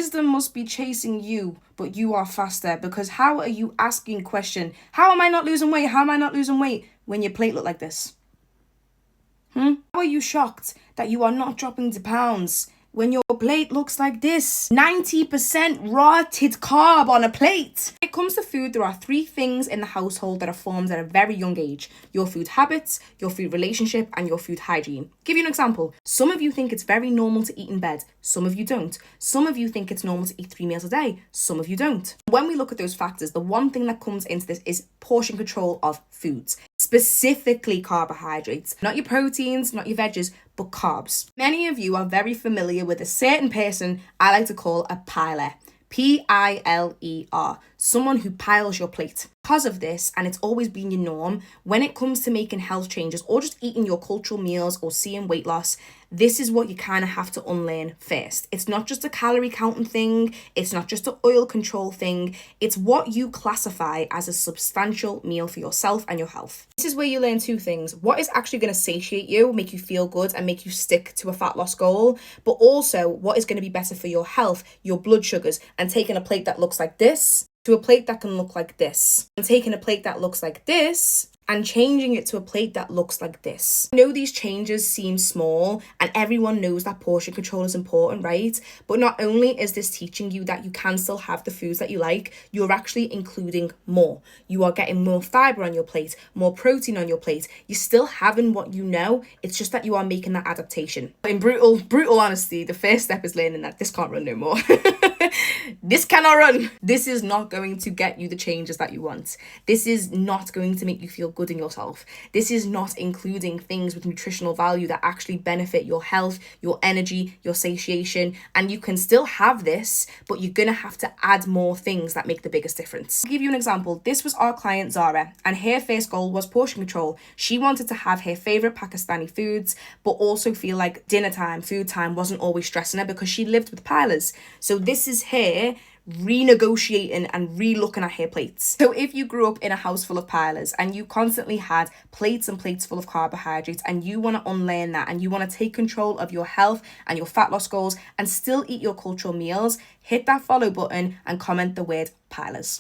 wisdom must be chasing you, but you are faster, because how are you asking question? How am I not losing weight? How am I not losing weight when your plate look like this? How are you shocked that you are not dropping to pounds when your plate looks like this? 90% rotted carb on a plate. When it comes to food, there are 3 things in the household that are formed at a very young age: your food habits, your food relationship, and your food hygiene. Give you an example. Some of you think it's very normal to eat in bed. Some of you don't. Some of you think it's normal to eat 3 meals a day. Some of you don't. When we look at those factors, the one thing that comes into this is portion control of foods, specifically carbohydrates, not your proteins, not your veggies, but carbs. Many of you are very familiar with a certain person I like to call a piler. Piler, someone who piles your plate. Because of this, and it's always been your norm, when it comes to making health changes or just eating your cultural meals or seeing weight loss, this is what you kind of have to unlearn first. It's not just a calorie counting thing. It's not just an oil control thing. It's what you classify as a substantial meal for yourself and your health. This is where you learn 2 things. What is actually going to satiate you, make you feel good, and make you stick to a fat loss goal, but also what is going to be better for your health, your blood sugars, and taking a plate that looks like this to a plate that can look like this, and taking a plate that looks like this and changing it to a plate that looks like this. I know these changes seem small and everyone knows that portion control is important, right? But not only is this teaching you that you can still have the foods that you like, you're actually including more. You are getting more fiber on your plate, more protein on your plate. You're still having what you know. It's just that you are making that adaptation. In brutal honesty, the first step is learning that this can't run no more. This cannot run. This is not going to get you the changes that you want. This is not going to make you feel good in yourself. This is not including things with nutritional value that actually benefit your health, your energy, your satiation. And you can still have this, but you're going to have to add more things that make the biggest difference. I'll give you an example. This was our client Zara, and her first goal was portion control. She wanted to have her favorite Pakistani foods, but also feel like dinner time, food time wasn't always stressing her because she lived with pilers. So this is her renegotiating and re-looking at her plates. So if you grew up in a house full of pilers and you constantly had plates and plates full of carbohydrates, and you want to unlearn that and you want to take control of your health and your fat loss goals and still eat your cultural meals, hit that follow button and comment the word pilers.